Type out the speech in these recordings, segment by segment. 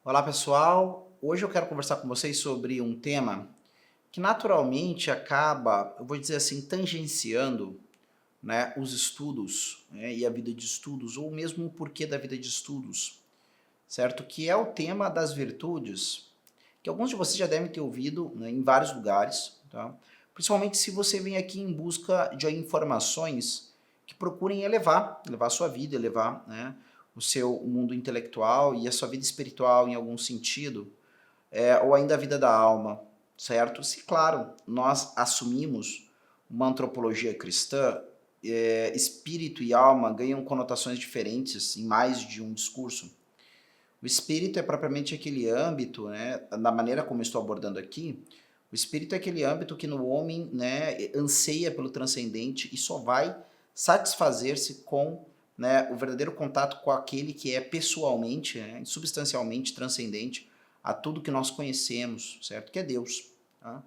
Olá pessoal, hoje eu quero conversar com vocês sobre um tema que naturalmente acaba, eu vou dizer assim, tangenciando, né, os estudos, né, e a vida de estudos, ou mesmo o porquê da vida de estudos, certo? Que é o tema das virtudes, que alguns de vocês já devem ter ouvido, né, em vários lugares, tá? Principalmente se você vem aqui em busca de informações que procurem elevar a sua vida, elevar, né, o seu mundo intelectual e a sua vida espiritual em algum sentido, ou ainda a vida da alma, certo? Se, claro, nós assumimos uma antropologia cristã, espírito e alma ganham conotações diferentes em mais de um discurso. O espírito é propriamente aquele âmbito, né, da maneira como eu estou abordando aqui, o espírito é aquele âmbito que no homem, né, anseia pelo transcendente e só vai satisfazer-se com, né, o verdadeiro contato com aquele que é pessoalmente, né, substancialmente transcendente a tudo que nós conhecemos, certo? Que é Deus. Tá?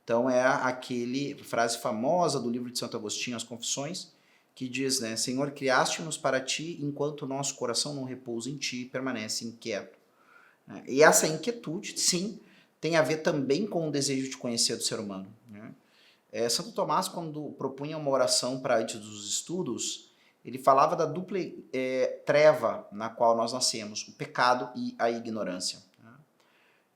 Então é aquele frase famosa do livro de Santo Agostinho, As Confissões, que diz, né, Senhor, criaste-nos para ti, enquanto o nosso coração não repousa em ti, permanece inquieto. E essa inquietude, sim, tem a ver também com o desejo de conhecer do ser humano. Né? Santo Tomás, quando propunha uma oração para antes dos estudos, ele falava da dupla treva na qual nós nascemos, o pecado e a ignorância. Né?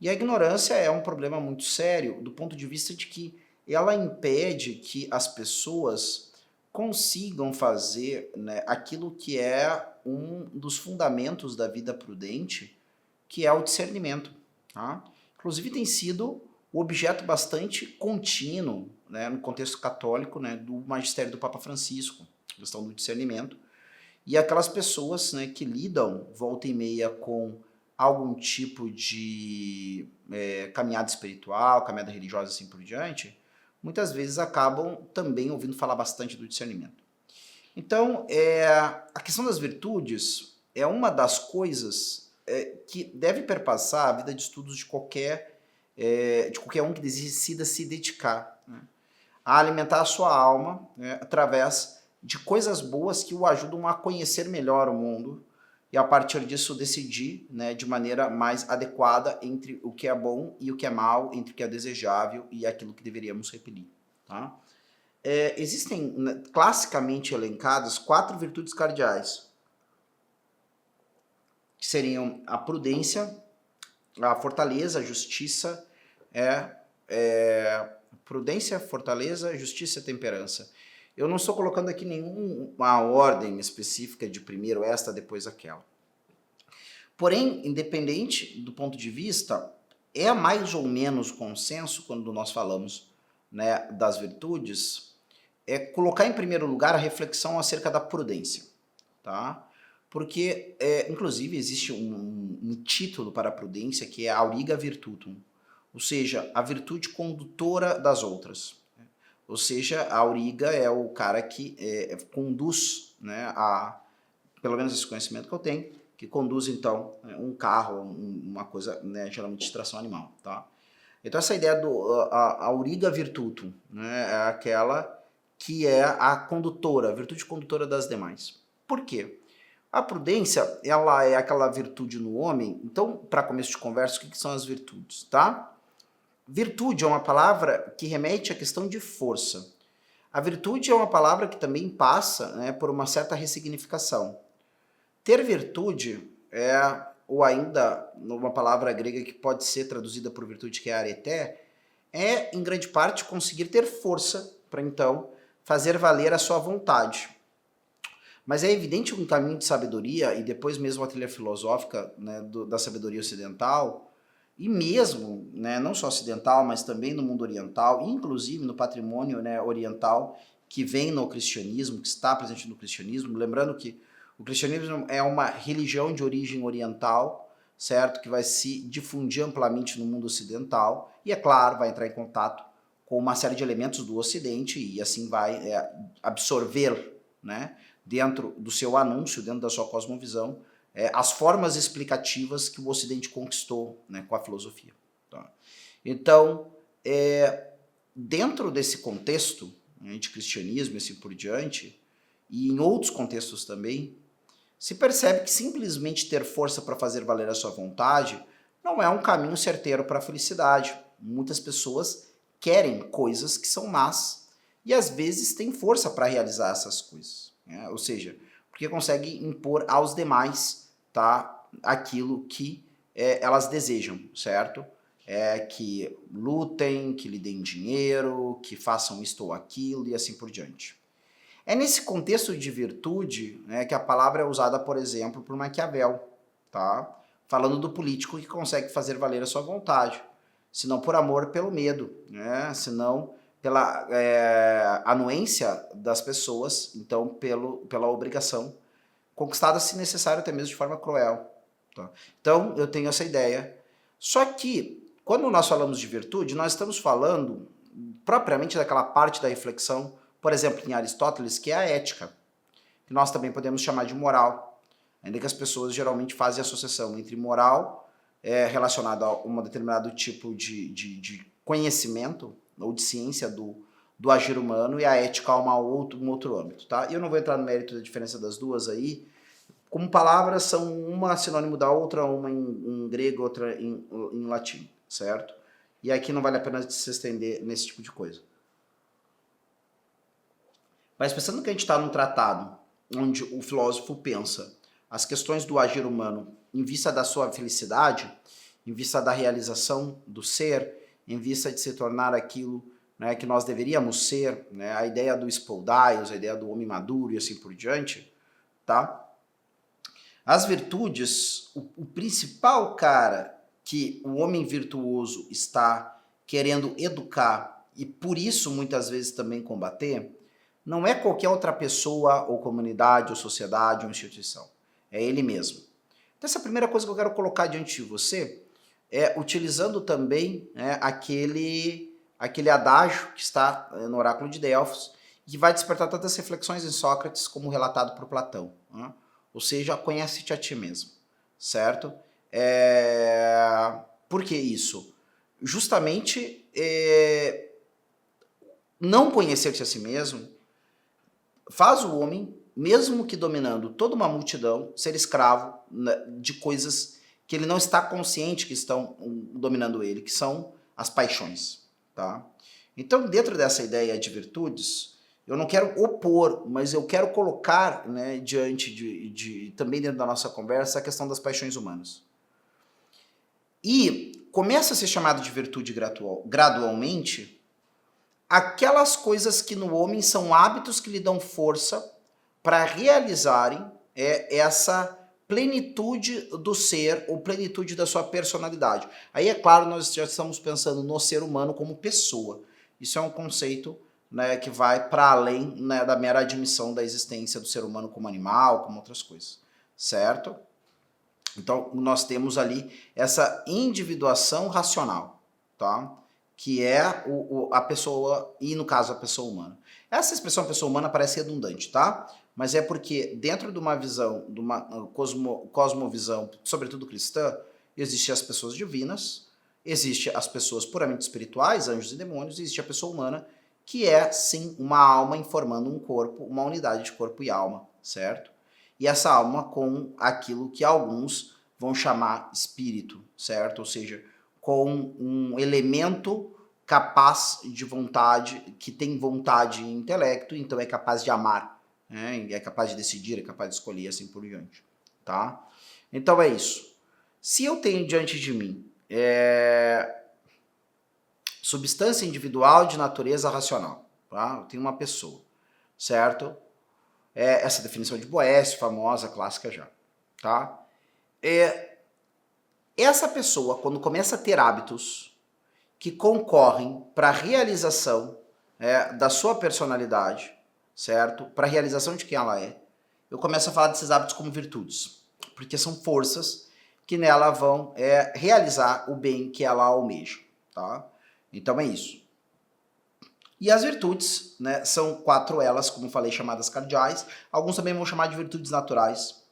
E a ignorância é um problema muito sério do ponto de vista de que ela impede que as pessoas consigam fazer, né, aquilo que é um dos fundamentos da vida prudente, que é o discernimento. Tá? Inclusive tem sido o objeto bastante contínuo, né, no contexto católico, né, do magistério do Papa Francisco, a questão do discernimento. E aquelas pessoas, né, que lidam volta e meia com algum tipo de caminhada espiritual, caminhada religiosa assim por diante, muitas vezes acabam também ouvindo falar bastante do discernimento. Então, a questão das virtudes é uma das coisas que deve perpassar a vida de estudos de qualquer um que decida se dedicar, né, a alimentar a sua alma, né, através de coisas boas que o ajudam a conhecer melhor o mundo e a partir disso decidir, né, de maneira mais adequada entre o que é bom e o que é mal, entre o que é desejável e aquilo que deveríamos repelir. Tá? Existem, né, classicamente elencadas 4 virtudes cardeais, que seriam a prudência, a fortaleza, a justiça, é, prudência, fortaleza, justiça e temperança. Eu não estou colocando aqui nenhuma ordem específica de primeiro esta, depois aquela. Porém, independente do ponto de vista, é mais ou menos consenso quando nós falamos, né, das virtudes, é colocar em primeiro lugar a reflexão acerca da prudência, tá? Porque, inclusive, existe um título para a prudência que é Auriga Virtutum, ou seja, a virtude condutora das outras. Ou seja, a auriga é o cara que conduz, né, pelo menos esse conhecimento que eu tenho, que conduz então um carro, uma coisa, né, geralmente de tração animal. Tá? Então essa ideia do auriga virtutum, né, é aquela que é a condutora, a virtude condutora das demais. Por quê? A prudência, ela é aquela virtude no homem. Então, para começo de conversa, o que são as virtudes, tá? Virtude é uma palavra que remete à questão de força. A virtude é uma palavra que também passa, né, por uma certa ressignificação. Ter virtude ou ainda uma palavra grega que pode ser traduzida por virtude, que é areté, é em grande parte conseguir ter força para então fazer valer a sua vontade. Mas é evidente um caminho de sabedoria, e depois mesmo a trilha filosófica, né, da sabedoria ocidental, e mesmo, né, não só ocidental, mas também no mundo oriental, inclusive no patrimônio, né, oriental, que vem no cristianismo, que está presente no cristianismo. Lembrando que o cristianismo é uma religião de origem oriental, certo? Que vai se difundir amplamente no mundo ocidental, e é claro, vai entrar em contato com uma série de elementos do ocidente, e assim vai absorver, né, dentro do seu anúncio, dentro da sua cosmovisão, as formas explicativas que o Ocidente conquistou, né, com a filosofia. Tá? Então, dentro desse contexto, né, de cristianismo e assim por diante, e em outros contextos também, se percebe que simplesmente ter força para fazer valer a sua vontade não é um caminho certeiro para a felicidade. Muitas pessoas querem coisas que são más e às vezes têm força para realizar essas coisas, né? Ou seja, porque conseguem impor aos demais, tá, aquilo que elas desejam, certo? Que lutem, que lhe deem dinheiro, que façam isto ou aquilo e assim por diante. É nesse contexto de virtude, né, que a palavra é usada, por exemplo, por Maquiavel, tá? Falando do político que consegue fazer valer a sua vontade, se não por amor, pelo medo, né? Se não pela anuência das pessoas, então pela obrigação, conquistada, se necessário, até mesmo de forma cruel. Tá? Então, eu tenho essa ideia. Só que, quando nós falamos de virtude, nós estamos falando propriamente daquela parte da reflexão, por exemplo, em Aristóteles, que é a ética, que nós também podemos chamar de moral, ainda que as pessoas geralmente fazem associação entre moral relacionada a um determinado tipo de conhecimento ou de ciência do agir humano e a ética a um outro âmbito. Tá? Eu não vou entrar no mérito da diferença das duas aí, como palavras são uma sinônimo da outra, uma em grego, outra em latim, certo? E aqui não vale a pena se estender nesse tipo de coisa. Mas pensando que a gente está num tratado onde o filósofo pensa as questões do agir humano em vista da sua felicidade, em vista da realização do ser, em vista de se tornar aquilo, né, que nós deveríamos ser, né, a ideia do spoldaios, a ideia do homem maduro e assim por diante, tá? As virtudes, o principal cara que o homem virtuoso está querendo educar e por isso muitas vezes também combater, não é qualquer outra pessoa ou comunidade ou sociedade ou instituição. É ele mesmo. Então essa primeira coisa que eu quero colocar diante de você é utilizando também aquele adágio que está no oráculo de Delfos e que vai despertar tantas reflexões em Sócrates como relatado por Platão, né? Ou seja, conhece-te a ti mesmo, certo? Por que isso? Justamente não conhecer-te a si mesmo faz o homem, mesmo que dominando toda uma multidão, ser escravo de coisas que ele não está consciente que estão dominando ele, que são as paixões, tá? Então, dentro dessa ideia de virtudes, eu não quero opor, mas eu quero colocar, né, diante também dentro da nossa conversa, a questão das paixões humanas. E começa a ser chamado de virtude gradualmente aquelas coisas que no homem são hábitos que lhe dão força para realizarem essa plenitude do ser ou plenitude da sua personalidade. Aí, é claro, nós já estamos pensando no ser humano como pessoa. Isso é um conceito, né, que vai para além, né, da mera admissão da existência do ser humano como animal, como outras coisas, certo? Então, nós temos ali essa individuação racional, tá? Que é a pessoa, e no caso a pessoa humana. Essa expressão pessoa humana parece redundante, tá? Mas é porque dentro de uma visão, de uma cosmovisão, sobretudo cristã, existem as pessoas divinas, existem as pessoas puramente espirituais, anjos e demônios, e existe a pessoa humana, que é, sim, uma alma informando um corpo, uma unidade de corpo e alma, certo? E essa alma com aquilo que alguns vão chamar espírito, certo? Ou seja, com um elemento capaz de vontade, que tem vontade e intelecto, então é capaz de amar, né? É capaz de decidir, é capaz de escolher, assim por diante, tá? Então é isso. Se eu tenho diante de mim substância individual de natureza racional, tá? Eu tenho uma pessoa, certo? Essa definição de Boécio, famosa, clássica já, tá? Essa pessoa, quando começa a ter hábitos que concorrem para a realização da sua personalidade, certo? Para a realização de quem ela é, eu começo a falar desses hábitos como virtudes, porque são forças que nela vão realizar o bem que ela almeja, tá? Então é isso. E as virtudes, né, são 4 elas, como falei, chamadas cardeais. Alguns também vão chamar de virtudes naturais,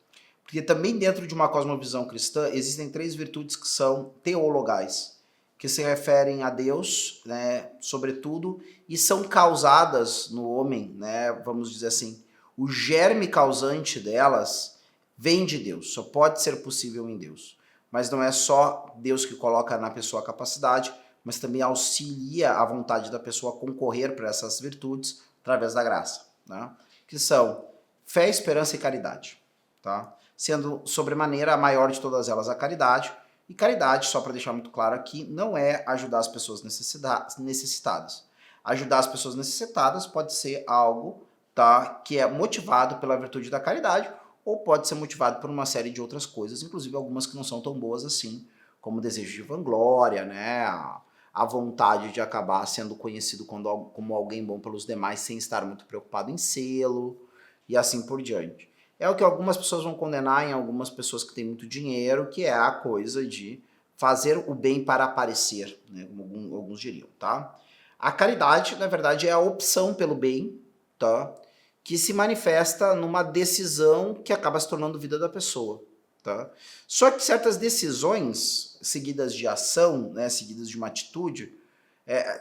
porque também dentro de uma cosmovisão cristã existem 3 virtudes que são teologais, que se referem a Deus, né, sobretudo, e são causadas no homem, né, vamos dizer assim, o germe causante delas vem de Deus, só pode ser possível em Deus. mas não é só Deus que coloca na pessoa a capacidade, mas também auxilia a vontade da pessoa a concorrer para essas virtudes através da graça, né? Que são fé, esperança e caridade, tá? Sendo sobremaneira a maior de todas elas a caridade. E caridade, só para deixar muito claro aqui, não é ajudar as pessoas necessitadas. Ajudar as pessoas necessitadas pode ser algo, tá, que é motivado pela virtude da caridade, ou pode ser motivado por uma série de outras coisas, inclusive algumas que não são tão boas assim, como o desejo de vanglória, né, a vontade de acabar sendo conhecido como alguém bom pelos demais sem estar muito preocupado em sê-lo, e assim por diante. É o que algumas pessoas vão condenar em algumas pessoas que têm muito dinheiro, que é a coisa de fazer o bem para aparecer, né, como alguns diriam, tá? A caridade, na verdade, é a opção pelo bem, tá? Que se manifesta numa decisão que acaba se tornando vida da pessoa, tá? Só que certas decisões seguidas de ação, né, seguidas de uma atitude,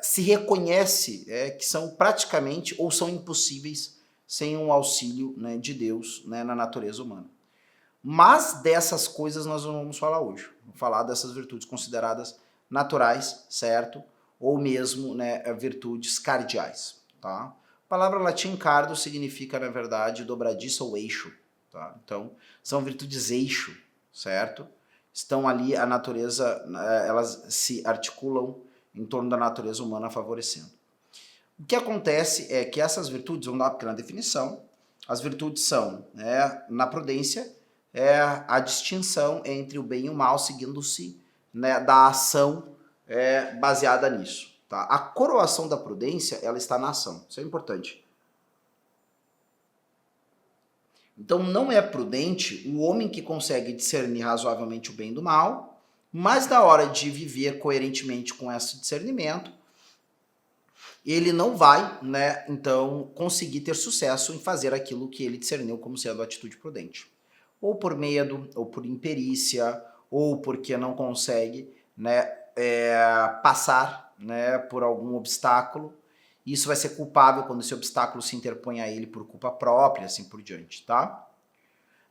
se reconhece que são praticamente ou são impossíveis sem um auxílio, né, de Deus, né, na natureza humana. Mas dessas coisas nós não vamos falar hoje. Vamos falar dessas virtudes consideradas naturais, certo? Ou mesmo, né, virtudes cardeais, tá? A palavra latim cardo significa, na verdade, dobradiça ou eixo, tá? Então, são virtudes eixo, certo? Estão ali, a natureza, elas se articulam em torno da natureza humana favorecendo. O que acontece é que essas virtudes, vamos dar uma pequena definição, as virtudes são, né, na prudência, a distinção entre o bem e o mal, seguindo-se, né, da ação baseada nisso. Tá? A coroação da prudência, ela está na ação, isso é importante. Então não é prudente o homem que consegue discernir razoavelmente o bem do mal, mas na hora de viver coerentemente com esse discernimento, ele não vai, né, então, conseguir ter sucesso em fazer aquilo que ele discerniu como sendo a atitude prudente. Ou por medo, ou por imperícia, ou porque não consegue, né, passar, né, por algum obstáculo. Isso vai ser culpável quando esse obstáculo se interpõe a ele por culpa própria, assim por diante, tá?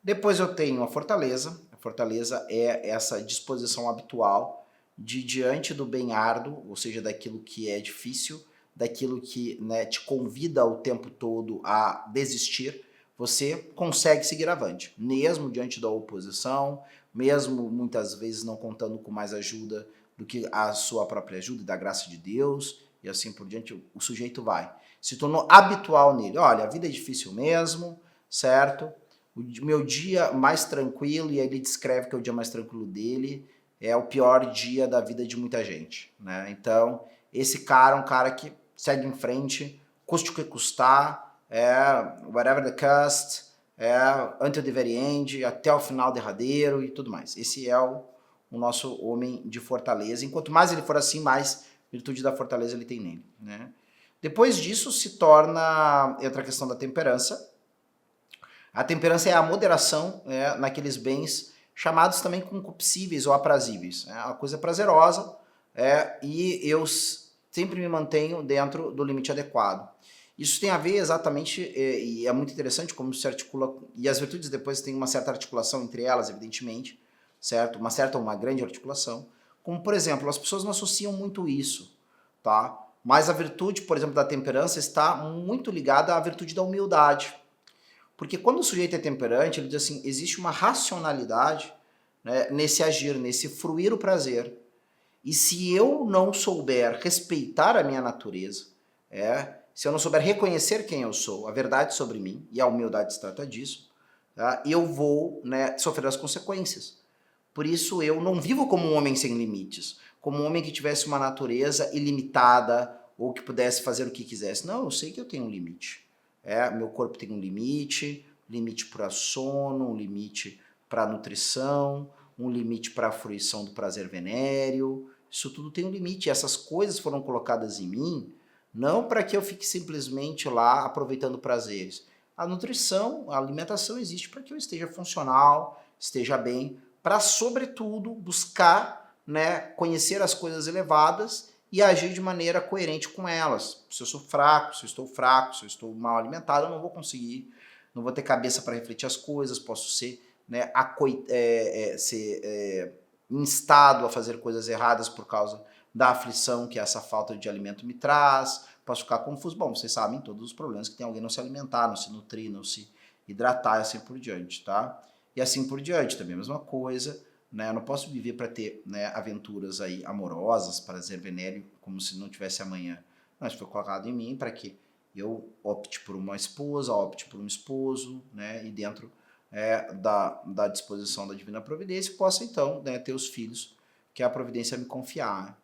Depois eu tenho a fortaleza. A fortaleza é essa disposição habitual de, diante do bem árduo, ou seja, daquilo que é difícil, daquilo que, né, te convida o tempo todo a desistir, você consegue seguir avante, mesmo diante da oposição, mesmo muitas vezes não contando com mais ajuda do que a sua própria ajuda e da graça de Deus, e assim por diante, o sujeito vai. Se tornou habitual nele. Olha, a vida é difícil mesmo, certo? O meu dia mais tranquilo, e ele descreve que é o dia mais tranquilo dele, é o pior dia da vida de muita gente, né? Então, esse cara é um cara que segue em frente, custe o que custar, whatever the cost, until the very end, até o final derradeiro e tudo mais. Esse é o nosso homem de fortaleza. Enquanto mais ele for assim, mais virtude da fortaleza ele tem nele, né? Depois disso entra a questão da temperança. A temperança é a moderação naqueles bens chamados também concupiscíveis ou aprazíveis. É uma coisa prazerosa e eu sempre me mantenho dentro do limite adequado. Isso tem a ver exatamente, e é muito interessante como se articula, e as virtudes depois têm uma certa articulação entre elas, evidentemente, certo? Uma certa ou uma grande articulação. Como, por exemplo, as pessoas não associam muito isso, tá? Mas a virtude, por exemplo, da temperança está muito ligada à virtude da humildade. Porque quando o sujeito é temperante, ele diz assim, existe uma racionalidade, né, nesse agir, nesse fruir o prazer. E se eu não souber respeitar a minha natureza, se eu não souber reconhecer quem eu sou, a verdade sobre mim, e a humildade se trata disso, tá, eu vou, né, sofrer as consequências. Por isso eu não vivo como um homem sem limites, como um homem que tivesse uma natureza ilimitada ou que pudesse fazer o que quisesse. Não, eu sei que eu tenho um limite. Meu corpo tem um limite para sono, um limite para nutrição, um limite para a fruição do prazer venéreo. Isso tudo tem um limite. E essas coisas foram colocadas em mim não para que eu fique simplesmente lá aproveitando prazeres. A nutrição, a alimentação existe para que eu esteja funcional, esteja bem, para, sobretudo, buscar, né, conhecer as coisas elevadas e agir de maneira coerente com elas. Se eu sou fraco, se eu estou fraco, se eu estou mal alimentado, eu não vou conseguir, não vou ter cabeça para refletir as coisas, posso ser, né, instado a fazer coisas erradas por causa da aflição que essa falta de alimento me traz, posso ficar confuso. Bom, vocês sabem todos os problemas que tem alguém não se alimentar, não se nutrir, não se hidratar e assim por diante, tá? E assim por diante, também a mesma coisa, né? Eu não posso viver para ter, né, aventuras aí amorosas, para dizer venéreo, como se não tivesse amanhã. Mas foi colocado em mim para que eu opte por uma esposa, opte por um esposo, né? E dentro da disposição da Divina Providência, possa então, né, ter os filhos que a Providência me confiar.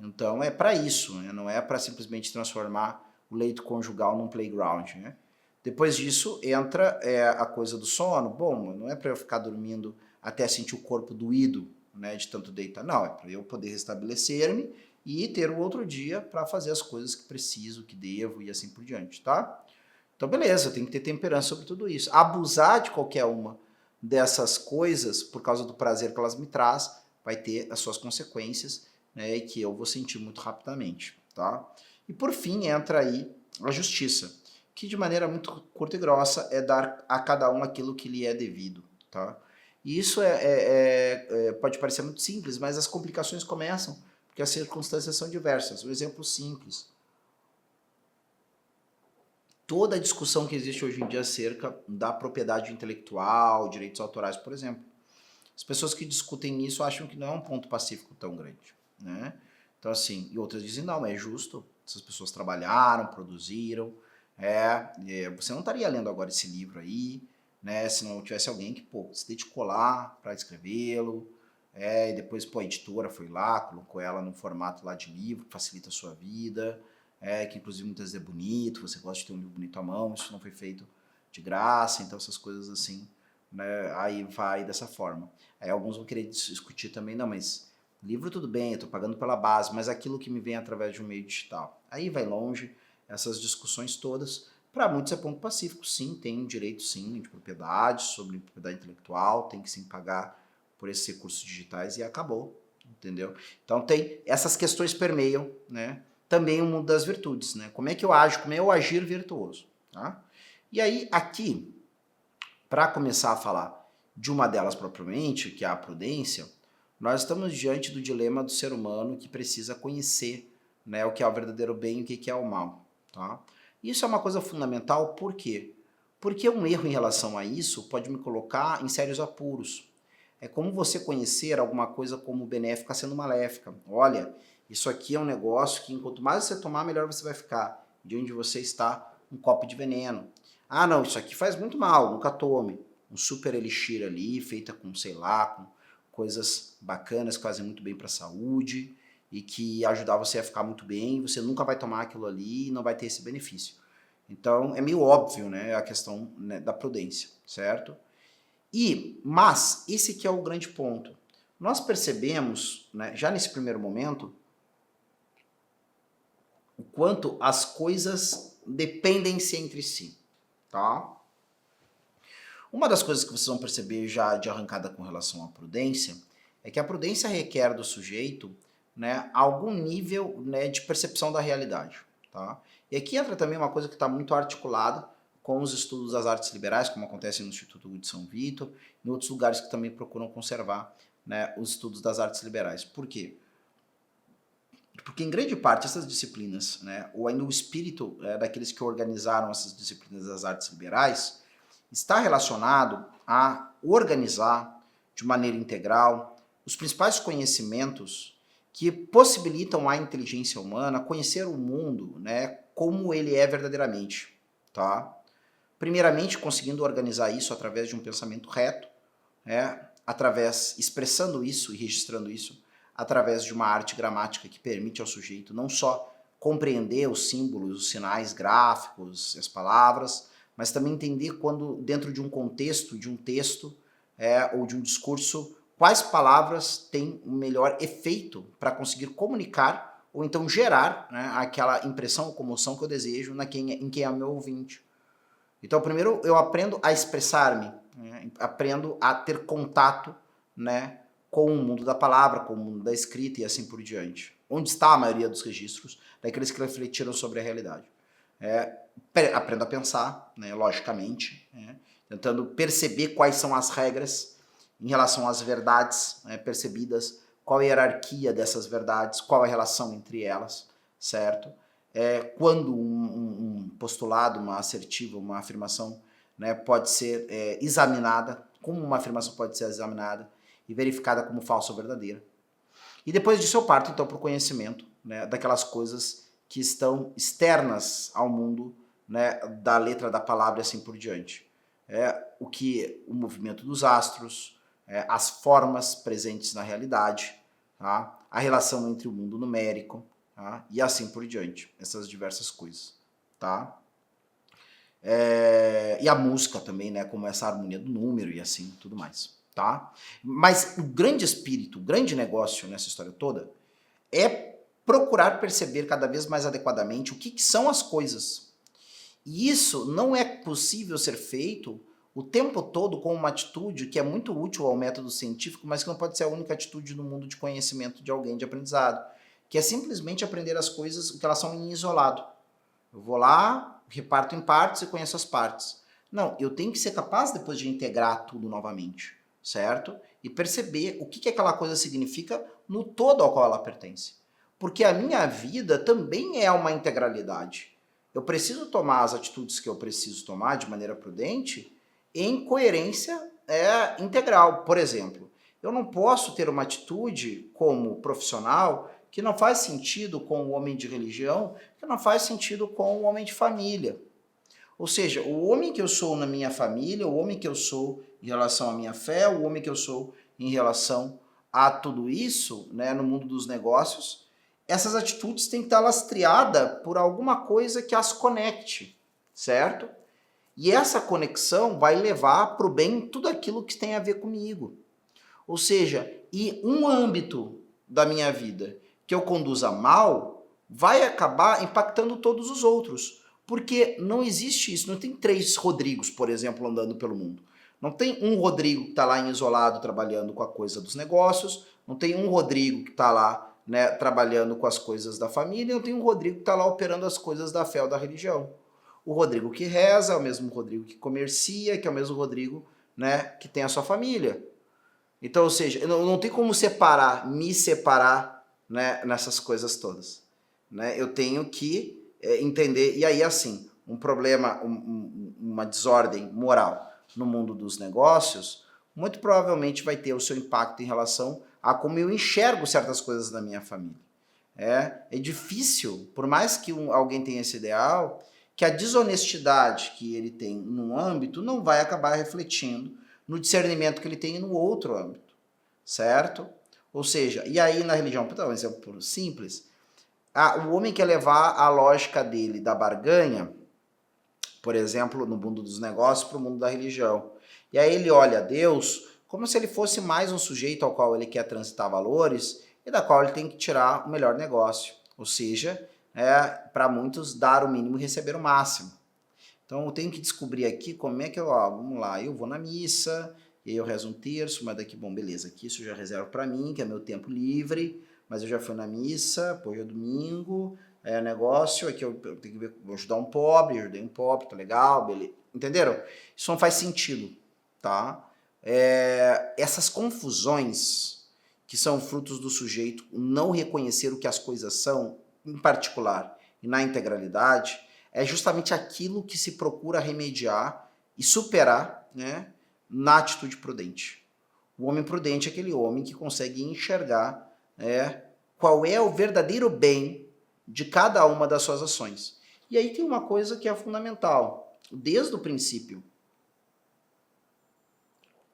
Então é para isso, né? Não é para simplesmente transformar o leito conjugal num playground, né? Depois disso entra a coisa do sono. Bom, não é para eu ficar dormindo até sentir o corpo doído, né, de tanto deitar. Não, é para eu poder restabelecer-me e ter o outro dia para fazer as coisas que preciso, que devo e assim por diante, tá? Então, beleza, tem que ter temperança sobre tudo isso. Abusar de qualquer uma dessas coisas, por causa do prazer que elas me traz, vai ter as suas consequências, né, e que eu vou sentir muito rapidamente, tá? E por fim entra aí a justiça, que de maneira muito curta e grossa é dar a cada um aquilo que lhe é devido, tá? E isso pode parecer muito simples, mas as complicações começam porque as circunstâncias são diversas. Um exemplo simples: toda a discussão que existe hoje em dia acerca da propriedade intelectual, direitos autorais, por exemplo. As pessoas que discutem isso acham que não é um ponto pacífico tão grande, né? Então, assim, e outras dizem, não, é justo, essas pessoas trabalharam, produziram, você não estaria lendo agora esse livro aí, né, se não tivesse alguém que, pô, se dedicou lá para escrevê-lo, e depois, pô, a editora foi lá, colocou ela num formato lá de livro, que facilita a sua vida, que inclusive muitas vezes é bonito, você gosta de ter um livro bonito à mão, isso não foi feito de graça, então essas coisas assim, né, aí vai dessa forma. Aí alguns vão querer discutir também, não, mas livro tudo bem, eu estou pagando pela base, mas aquilo que me vem através de um meio digital. Aí vai longe, essas discussões todas. Para muitos é ponto pacífico, sim, tem um direito sim de propriedade, sobre propriedade intelectual, tem que sim pagar por esses recursos digitais e acabou, entendeu? Então tem, essas questões permeiam, né, também o mundo das virtudes, né? Como é que eu ajo, como é eu agir virtuoso, tá? E aí aqui, para começar a falar de uma delas propriamente, que é a prudência, nós estamos diante do dilema do ser humano que precisa conhecer, né, o que é o verdadeiro bem e o que é o mal, tá? Isso é uma coisa fundamental, por quê? Porque um erro em relação a isso pode me colocar em sérios apuros. É como você conhecer alguma coisa como benéfica sendo maléfica. Olha, isso aqui é um negócio que quanto mais você tomar, melhor você vai ficar. De onde você está, um copo de veneno. Ah, não, isso aqui faz muito mal, nunca tome. Um super elixir ali, feita com, sei lá, com coisas bacanas que fazem muito bem para a saúde e que ajudar você a ficar muito bem, você nunca vai tomar aquilo ali e não vai ter esse benefício. Então, é meio óbvio, né, a questão, né, da prudência, certo? Mas, esse que é o grande ponto. Nós percebemos, né, já nesse primeiro momento, o quanto as coisas dependem-se entre si, tá? Uma das coisas que vocês vão perceber já de arrancada com relação à prudência é que a prudência requer do sujeito, né, algum nível, né, de percepção da realidade, tá? E aqui entra também uma coisa que está muito articulada com os estudos das artes liberais, como acontece no Instituto de São Vito, e em outros lugares que também procuram conservar, né, os estudos das artes liberais. Por quê? Porque em grande parte essas disciplinas, né, ou ainda o espírito daqueles que organizaram essas disciplinas das artes liberais, está relacionado a organizar de maneira integral os principais conhecimentos que possibilitam à inteligência humana conhecer o mundo, né, como ele é verdadeiramente, tá? Primeiramente, conseguindo organizar isso através de um pensamento reto, expressando isso e registrando isso através de uma arte gramática que permite ao sujeito não só compreender os símbolos, os sinais gráficos, as palavras, mas também entender quando, dentro de um contexto, de um texto ou de um discurso, quais palavras têm o melhor efeito para conseguir comunicar ou então gerar, né, aquela impressão ou comoção que eu desejo em quem é o meu ouvinte. Então, primeiro eu aprendo a expressar-me, né, aprendo a ter contato, né, com o mundo da palavra, com o mundo da escrita e assim por diante. Onde está a maioria dos registros daqueles que refletiram sobre a realidade? Aprendo a pensar, né, logicamente, tentando perceber quais são as regras em relação às verdades, né, percebidas, qual a hierarquia dessas verdades, qual a relação entre elas, certo? Quando um postulado, uma assertiva, uma afirmação, né, pode ser examinada, como uma afirmação pode ser examinada e verificada como falsa ou verdadeira. E depois disso eu parto então para o conhecimento, né, daquelas coisas que estão externas ao mundo, né, da letra da palavra e assim por diante. O movimento dos astros, as formas presentes na realidade, tá? A relação entre o mundo numérico, tá? E assim por diante, essas diversas coisas. Tá? E a música também, né, como essa harmonia do número e assim tudo mais. Tá? Mas o grande espírito, o grande negócio nessa história toda é procurar perceber cada vez mais adequadamente o que são as coisas. E isso não é possível ser feito o tempo todo com uma atitude que é muito útil ao método científico, mas que não pode ser a única atitude no mundo de conhecimento de alguém, de aprendizado, que é simplesmente aprender as coisas o que elas são em isolado. Eu vou lá, reparto em partes e conheço as partes. Não, eu tenho que ser capaz depois de integrar tudo novamente, certo? E perceber o que aquela coisa significa no todo ao qual ela pertence. Porque a minha vida também é uma integralidade. Eu preciso tomar as atitudes que eu preciso tomar de maneira prudente em coerência integral. Por exemplo, eu não posso ter uma atitude como profissional que não faz sentido com o homem de religião, que não faz sentido com o homem de família. Ou seja, o homem que eu sou na minha família, o homem que eu sou em relação à minha fé, o homem que eu sou em relação a tudo isso, né, no mundo dos negócios, essas atitudes têm que estar lastreadas por alguma coisa que as conecte, certo? E essa conexão vai levar para o bem tudo aquilo que tem a ver comigo. Ou seja, e um âmbito da minha vida que eu conduza mal vai acabar impactando todos os outros. Porque não existe isso, não tem 3 Rodrigos, por exemplo, andando pelo mundo. Não tem um Rodrigo que está lá em isolado trabalhando com a coisa dos negócios, não tem um Rodrigo que está lá, né, trabalhando com as coisas da família, não tem um Rodrigo que está lá operando as coisas da fé ou da religião. O Rodrigo que reza é o mesmo Rodrigo que comercia, que é o mesmo Rodrigo, né, que tem a sua família. Então, ou seja, não tem como me separar, né, nessas coisas todas. Né? Eu tenho que entender, e aí assim, um problema, uma desordem moral no mundo dos negócios, muito provavelmente vai ter o seu impacto em relação a como eu enxergo certas coisas da minha família. É difícil, por mais que alguém tenha esse ideal, que a desonestidade que ele tem num âmbito não vai acabar refletindo no discernimento que ele tem no outro âmbito, certo? Ou seja, e aí na religião, para dar um exemplo simples, o homem quer levar a lógica dele da barganha, por exemplo, no mundo dos negócios, para o mundo da religião. E aí ele olha a Deus como se ele fosse mais um sujeito ao qual ele quer transitar valores e da qual ele tem que tirar o melhor negócio. Ou seja, para muitos, dar o mínimo e receber o máximo. Então eu tenho que descobrir aqui como é que vamos lá, eu vou na missa, e aí eu rezo um terço, mas daqui, bom, beleza, aqui isso eu já reservo para mim, que é meu tempo livre, mas eu já fui na missa, hoje é domingo, negócio, aqui eu tenho que ver, vou ajudar um pobre, ajudei um pobre, tá legal, beleza. Entenderam? Isso não faz sentido, tá? Essas confusões que são frutos do sujeito não reconhecer o que as coisas são, em particular, e na integralidade, é justamente aquilo que se procura remediar e superar, né, na atitude prudente. O homem prudente é aquele homem que consegue enxergar qual é o verdadeiro bem de cada uma das suas ações. E aí tem uma coisa que é fundamental. Desde o princípio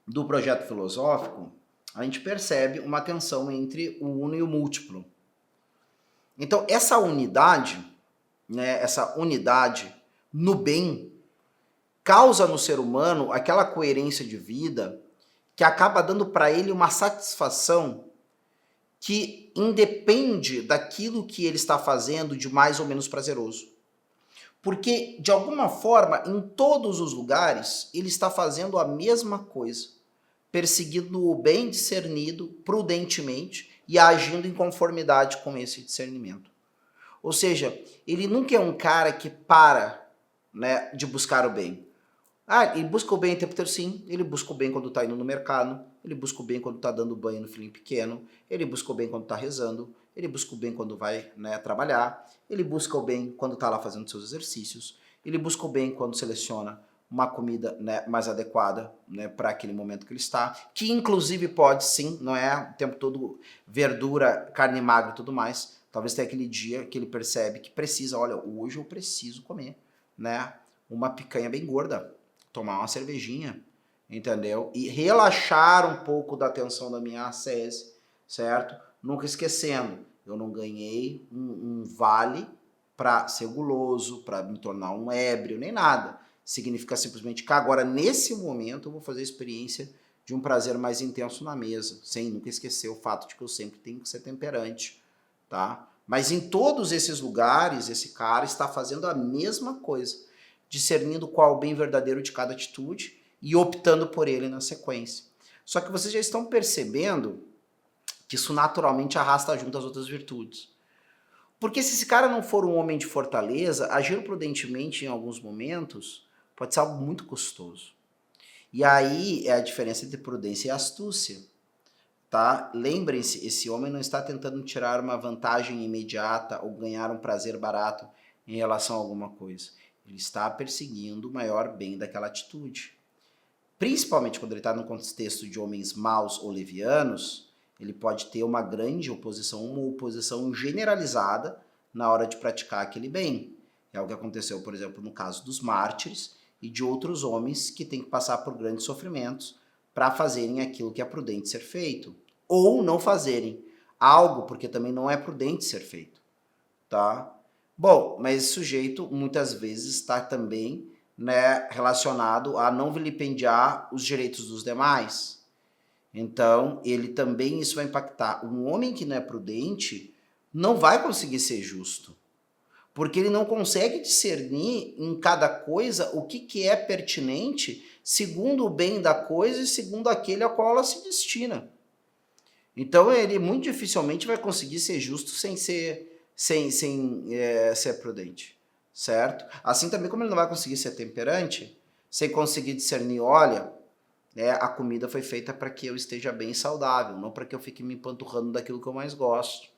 do projeto filosófico, a gente percebe uma tensão entre o uno e o múltiplo. Então, essa unidade, né, essa unidade no bem, causa no ser humano aquela coerência de vida que acaba dando para ele uma satisfação que independe daquilo que ele está fazendo de mais ou menos prazeroso. Porque, de alguma forma, em todos os lugares, ele está fazendo a mesma coisa, perseguindo o bem discernido prudentemente e agindo em conformidade com esse discernimento. Ou seja, ele nunca é um cara que para, né, de buscar o bem. Ah, ele busca o bem o tempo inteiro, sim. Ele busca o bem quando está indo no mercado, ele busca o bem quando está dando banho no filhinho pequeno, ele busca o bem quando está rezando, ele busca o bem quando vai, né, trabalhar, ele busca o bem quando está lá fazendo seus exercícios, ele busca o bem quando seleciona uma comida, né, mais adequada, né, para aquele momento que ele está, que inclusive pode sim, não é o tempo todo verdura, carne magra e tudo mais. Talvez tenha aquele dia que ele percebe que precisa, olha, hoje eu preciso comer, né, uma picanha bem gorda, tomar uma cervejinha, entendeu? E relaxar um pouco da tensão da minha ascese, certo? Nunca esquecendo, eu não ganhei um vale para ser guloso, para me tornar um ébrio, nem nada. Significa simplesmente que agora, nesse momento, eu vou fazer a experiência de um prazer mais intenso na mesa, sem nunca esquecer o fato de que eu sempre tenho que ser temperante, tá? Mas em todos esses lugares, esse cara está fazendo a mesma coisa, discernindo qual o bem verdadeiro de cada atitude e optando por ele na sequência. Só que vocês já estão percebendo que isso naturalmente arrasta junto as outras virtudes. Porque se esse cara não for um homem de fortaleza, agir prudentemente em alguns momentos pode ser algo muito custoso. E aí é a diferença entre prudência e astúcia. Tá? Lembrem-se, esse homem não está tentando tirar uma vantagem imediata ou ganhar um prazer barato em relação a alguma coisa. Ele está perseguindo o maior bem daquela atitude. Principalmente quando ele está no contexto de homens maus ou levianos, ele pode ter uma grande oposição, uma oposição generalizada na hora de praticar aquele bem. É o que aconteceu, por exemplo, no caso dos mártires e de outros homens que têm que passar por grandes sofrimentos para fazerem aquilo que é prudente ser feito. Ou não fazerem algo porque também não é prudente ser feito. Tá? Bom, mas esse sujeito muitas vezes está também, né, relacionado a não vilipendiar os direitos dos demais. Então, ele também, isso vai impactar. Um homem que não é prudente não vai conseguir ser justo, porque ele não consegue discernir em cada coisa o que é pertinente segundo o bem da coisa e segundo aquele a qual ela se destina. Então, ele muito dificilmente vai conseguir ser justo sem ser prudente, certo? Assim também como ele não vai conseguir ser temperante, sem conseguir discernir, olha, a comida foi feita para que eu esteja bem saudável, não para que eu fique me empanturrando daquilo que eu mais gosto,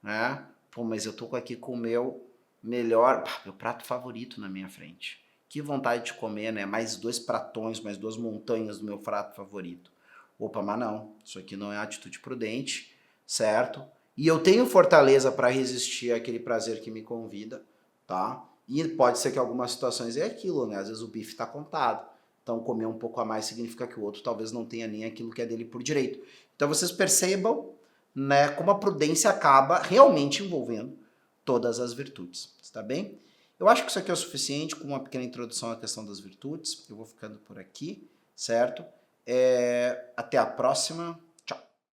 né? Pô, mas eu tô aqui com o meu melhor, meu prato favorito na minha frente. Que vontade de comer, né? Mais 2 pratões, mais 2 montanhas do meu prato favorito. Opa, mas não, isso aqui não é atitude prudente, certo? E eu tenho fortaleza para resistir àquele prazer que me convida, tá? E pode ser que algumas situações é aquilo, né? Às vezes o bife está contado. Então comer um pouco a mais significa que o outro talvez não tenha nem aquilo que é dele por direito. Então vocês percebam, né, como a prudência acaba realmente envolvendo todas as virtudes, está bem? Eu acho que isso aqui é o suficiente com uma pequena introdução à questão das virtudes. Eu vou ficando por aqui, certo? Até a próxima.